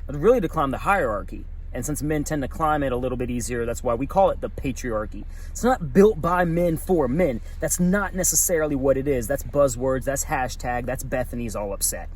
but really to climb the hierarchy. And since men tend to climb it a little bit easier, that's why we call it the patriarchy. It's not built by men for men. That's not necessarily what it is. That's buzzwords, that's hashtag, that's Bethany's all upset.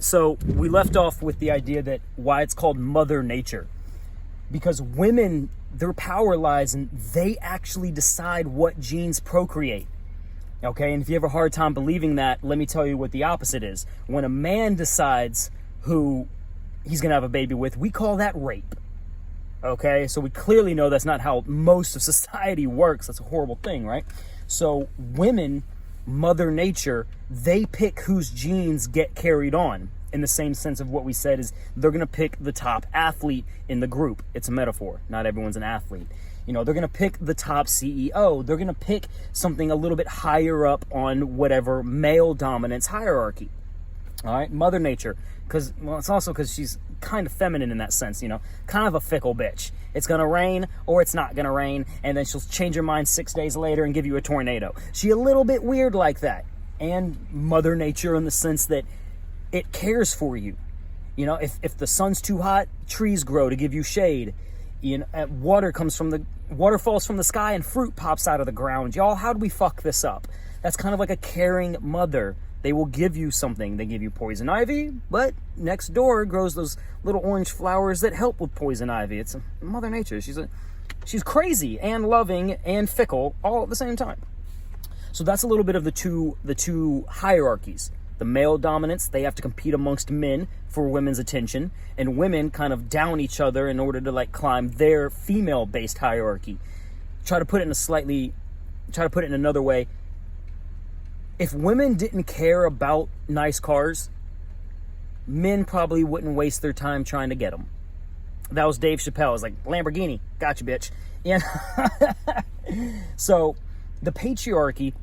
So we left off with the idea that why it's called Mother Nature. Because women, their power lies in they actually decide what genes procreate. Okay, and if you have a hard time believing that, let me tell you what the opposite is. When a man decides who he's going to have a baby with, we call that rape. Okay, so we clearly know that's not how most of society works. That's a horrible thing, right? So women, Mother Nature, they pick whose genes get carried on. In the same sense of what we said is they're going to pick the top athlete in the group. It's a metaphor. Not everyone's an athlete. You know, they're going to pick the top CEO. They're going to pick something a little bit higher up on whatever male dominance hierarchy. All right, Mother Nature. Because, well, it's also because she's kind of feminine in that sense, you know, kind of a fickle bitch. It's going to rain or it's not going to rain, and then she'll change her mind 6 days later and give you a tornado. She's a little bit weird like that. And Mother Nature in the sense that it cares for you. You know, if the sun's too hot, trees grow to give you shade. You know, water falls from the sky and fruit pops out of the ground. Y'all, how do we fuck this up? That's kind of like a caring mother. They will give you something. They give you poison ivy, but next door grows those little orange flowers that help with poison ivy. It's Mother Nature. She's crazy and loving and fickle all at the same time. So that's a little bit of the two hierarchies. The male dominance, they have to compete amongst men for women's attention, and women kind of down each other in order to like climb their female-based hierarchy. Try to put it in another way. If women didn't care about nice cars, men probably wouldn't waste their time trying to get them. That was Dave Chappelle. It's like, Lamborghini, gotcha, bitch. Yeah. So the patriarchy,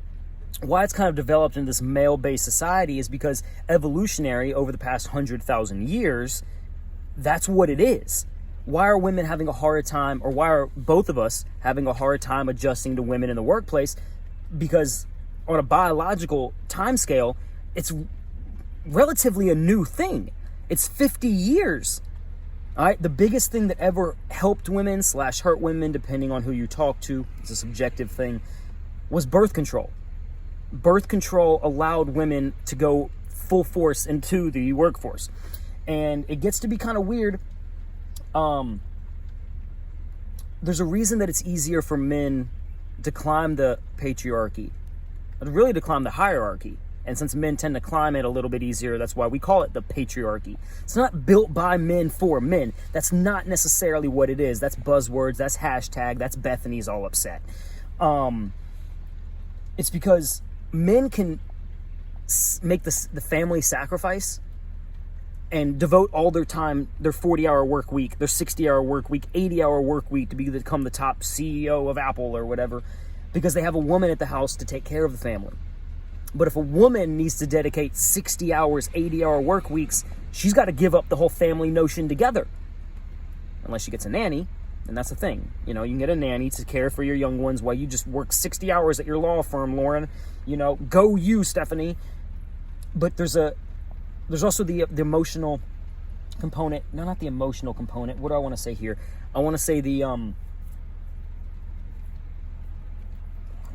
why it's kind of developed in this male-based society is because evolutionary over the past 100,000 years, that's what it is. Why are women having a hard time, or why are both of us having a hard time adjusting to women in the workplace? Because on a biological timescale, it's relatively a new thing. It's 50 years. All right, the biggest thing that ever helped women / hurt women, depending on who you talk to, it's a subjective thing, was birth control. Birth control allowed women to go full force into the workforce. And it gets to be kind of weird. There's a reason that it's easier for men to climb the patriarchy, but really to climb the hierarchy. And since men tend to climb it a little bit easier, that's why we call it the patriarchy. It's not built by men for men. That's not necessarily what it is. That's buzzwords, that's hashtag, that's Bethany's all upset. It's because men can make the family sacrifice and devote all their time, their 40-hour work week, their 60-hour work week, 80-hour work week to become the top CEO of Apple or whatever, because they have a woman at the house to take care of the family. But if a woman needs to dedicate 60 hours, 80-hour work weeks, she's got to give up the whole family notion together. Unless she gets a nanny, and that's the thing. You know, you can get a nanny to care for your young ones while you just work 60 hours at your law firm, Lauren. You know, go you, Stephanie. But there's also the emotional component. No, not the emotional component. What do I want to say here? I want to say the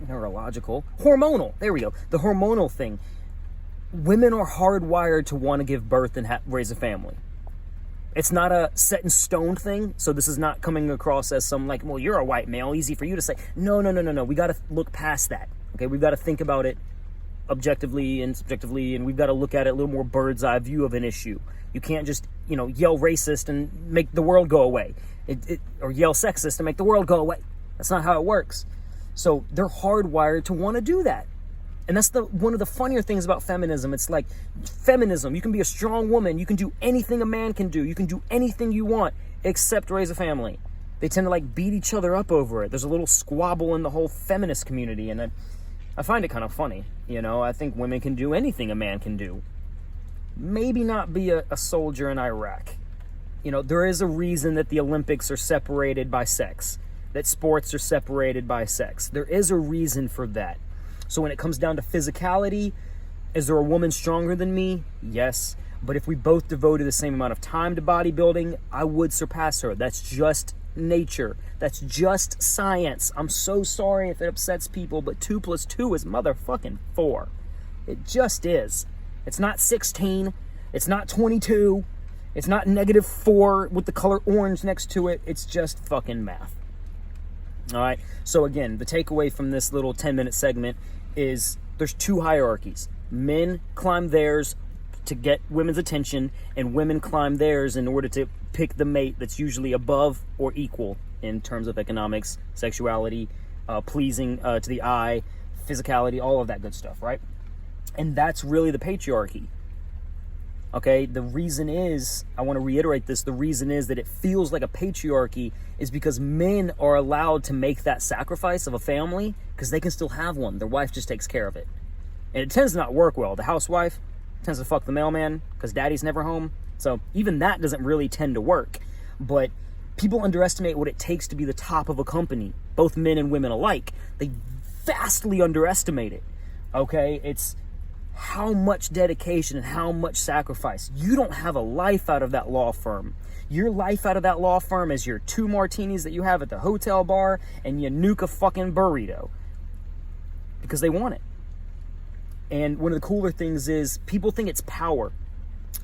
neurological, hormonal. There we go. The hormonal thing. Women are hardwired to want to give birth and raise a family. It's not a set in stone thing. So this is not coming across as some like, well, you're a white male, easy for you to say. No. We got to look past that. Okay, we've got to think about it objectively and subjectively, and we've got to look at it a little more bird's eye view of an issue. You can't just, yell racist and make the world go away, or yell sexist and make the world go away. That's not how it works. So they're hardwired to want to do that. And that's one of the funnier things about feminism. It's like, feminism, you can be a strong woman, you can do anything a man can do, you can do anything you want except raise a family. They tend to like beat each other up over it. There's a little squabble in the whole feminist community, and I find it kind of funny. You know, I think women can do anything a man can do. Maybe not be a soldier in Iraq. You know, there is a reason that the Olympics are separated by sex, that sports are separated by sex. There is a reason for that. So when it comes down to physicality, is there a woman stronger than me? Yes. But if we both devoted the same amount of time to bodybuilding, I would surpass her. That's just nature. That's just science. I'm so sorry if it upsets people, but 2 + 2 is motherfucking 4. It just is. It's not 16. It's not 22. It's not -4 with the color orange next to it. It's just fucking math. All right. So again, the takeaway from this little 10-minute segment is there's 2 hierarchies. Men climb theirs to get women's attention, and women climb theirs in order to pick the mate that's usually above or equal in terms of economics, sexuality, pleasing to the eye, physicality, all of that good stuff, right? And that's really the patriarchy. Okay, the reason is, I want to reiterate this, the reason is that it feels like a patriarchy is because men are allowed to make that sacrifice of a family because they can still have one. Their wife just takes care of it. And it tends to not work well. The housewife tends to fuck the mailman because daddy's never home. So even that doesn't really tend to work. But people underestimate what it takes to be the top of a company, both men and women alike. They vastly underestimate it. Okay, it's how much dedication and how much sacrifice. You don't have a life out of that law firm. Your life out of that law firm is your 2 martinis that you have at the hotel bar and you nuke a fucking burrito because they want it. And one of the cooler things is people think it's power.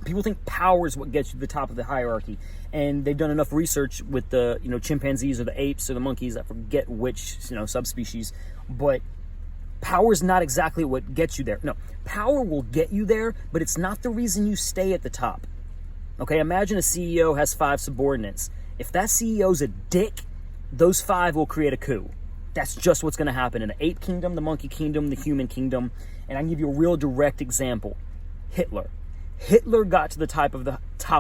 People think power is what gets you to the top of the hierarchy. And they've done enough research with the, chimpanzees or the apes or the monkeys, I forget which, subspecies, but power is not exactly what gets you there. No, power will get you there, but it's not the reason you stay at the top. Okay, imagine a CEO has 5 subordinates. If that CEO's a dick, those 5 will create a coup. That's just what's going to happen in the ape kingdom, the monkey kingdom, the human kingdom. And I can give you a real direct example. Hitler. Hitler got to the top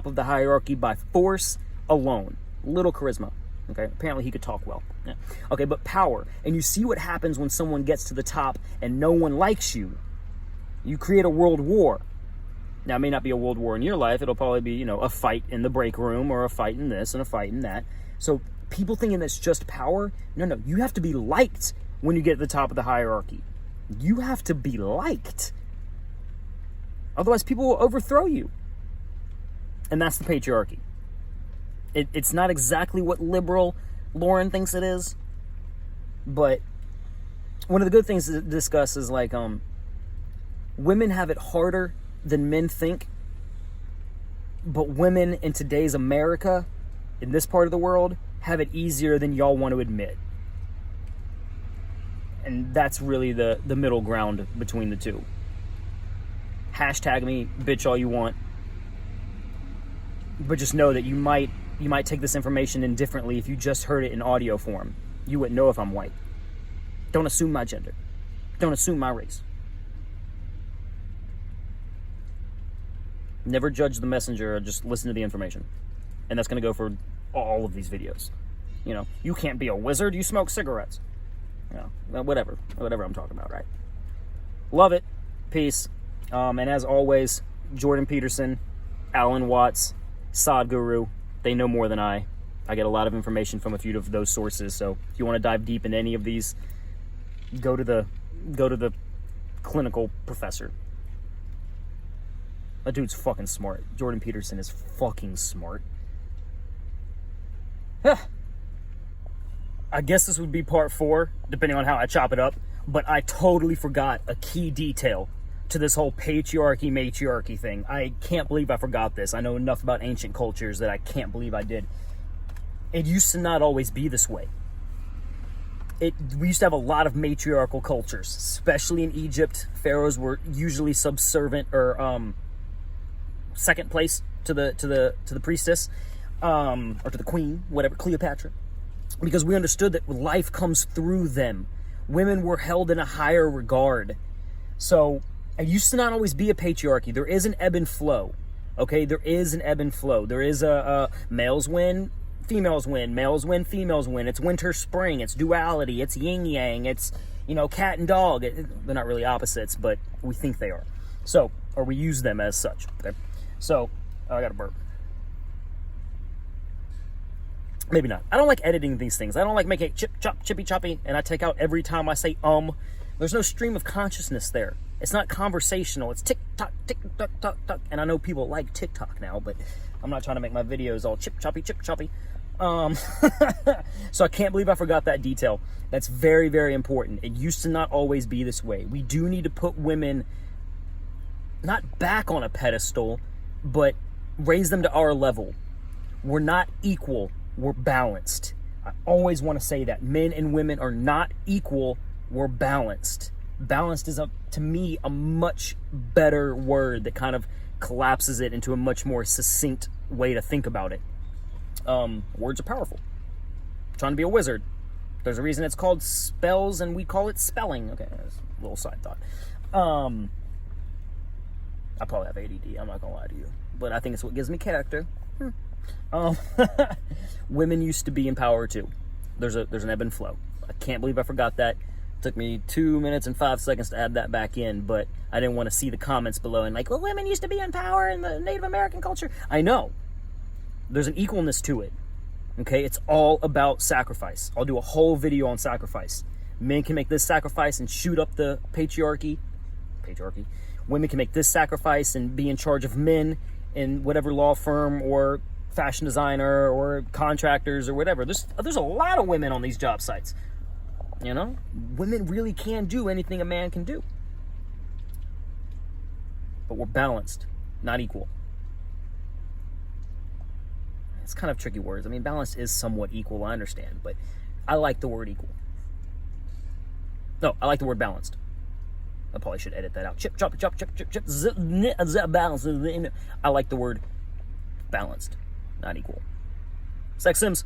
of the hierarchy by force alone. Little charisma. Okay, apparently he could talk well. Yeah. Okay, but power. And you see what happens when someone gets to the top and no one likes you. You create a world war. Now, it may not be a world war in your life. It'll probably be, a fight in the break room or a fight in this and a fight in that. So people thinking that's just power. No. You have to be liked when you get to the top of the hierarchy. You have to be liked. Otherwise, people will overthrow you. And that's the patriarchy. It's not exactly what liberal Lauren thinks it is, but one of the good things to discuss is like women have it harder than men think, but women in today's America, in this part of the world, have it easier than y'all want to admit. And that's really the middle ground between the two. Hashtag me, bitch, all you want, but just know that you might take this information in differently if you just heard it in audio form. You wouldn't know if I'm white. Don't assume my gender. Don't assume my race. Never judge the messenger, just listen to the information. And that's going to go for all of these videos. You can't be a wizard, you smoke cigarettes. Whatever I'm talking about, right? Love it. Peace. And as always, Jordan Peterson, Alan Watts, Sadhguru, they know more than I. I get a lot of information from a few of those sources, so if you want to dive deep in any of these, go to the clinical professor. That dude's fucking smart. Jordan Peterson is fucking smart. I guess this would be part 4, depending on how I chop it up, but I totally forgot a key detail to this whole patriarchy, matriarchy thing. I can't believe I forgot this. I know enough about ancient cultures that I can't believe I did. It used to not always be this way. We used to have a lot of matriarchal cultures, especially in Egypt. Pharaohs were usually subservient or second place to the priestess or to the queen, whatever, Cleopatra, because we understood that life comes through them. Women were held in a higher regard. So it used to not always be a patriarchy. There is an ebb and flow. Okay, there is an ebb and flow. There is a males win, females win, males win, females win. It's winter, spring. It's duality. It's yin yang. It's, you know, cat and dog. They're not really opposites, but we think they are. So, or we use them as such. Okay, so I got a burp. Maybe not. I don't like editing these things. I don't like making it chip, chop, chippy, choppy, and I take out every time I say There's no stream of consciousness there. It's not conversational. It's tick tock, tock. And I know people like TikTok now, but I'm not trying to make my videos all chip choppy. So I can't believe I forgot that detail. That's very, very important. It used to not always be this way. We do need to put women not back on a pedestal, but raise them to our level. We're not equal. We're balanced. I always want to say that. Men and women are not equal. We're balanced. Balanced is, to me, a much better word that kind of collapses it into a much more succinct way to think about it. Words are powerful. I'm trying to be a wizard. There's a reason it's called spells and we call it spelling. Okay, that's a little side thought. I probably have ADD. I'm not going to lie to you. But I think it's what gives me character. Women used to be in power too. There's an ebb and flow. I can't believe I forgot that. It took me 2 minutes and 5 seconds to add that back in, but I didn't want to see the comments below and like, well, women used to be in power in the Native American culture. I know. There's an equalness to it. Okay, it's all about sacrifice. I'll do a whole video on sacrifice. Men can make this sacrifice and shoot up the patriarchy. Women can make this sacrifice and be in charge of men in whatever law firm or fashion designer or contractors or whatever. There's a lot of women on these job sites. You know, women really can do anything a man can do. But we're balanced, not equal. It's kind of tricky words. I mean, balanced is somewhat equal, I understand, but I like the word equal. No, I like the word balanced. I probably should edit that out. Chip, chop, chop, chip, chip, chip, balance. I like the word balanced, not equal. Zack Symes.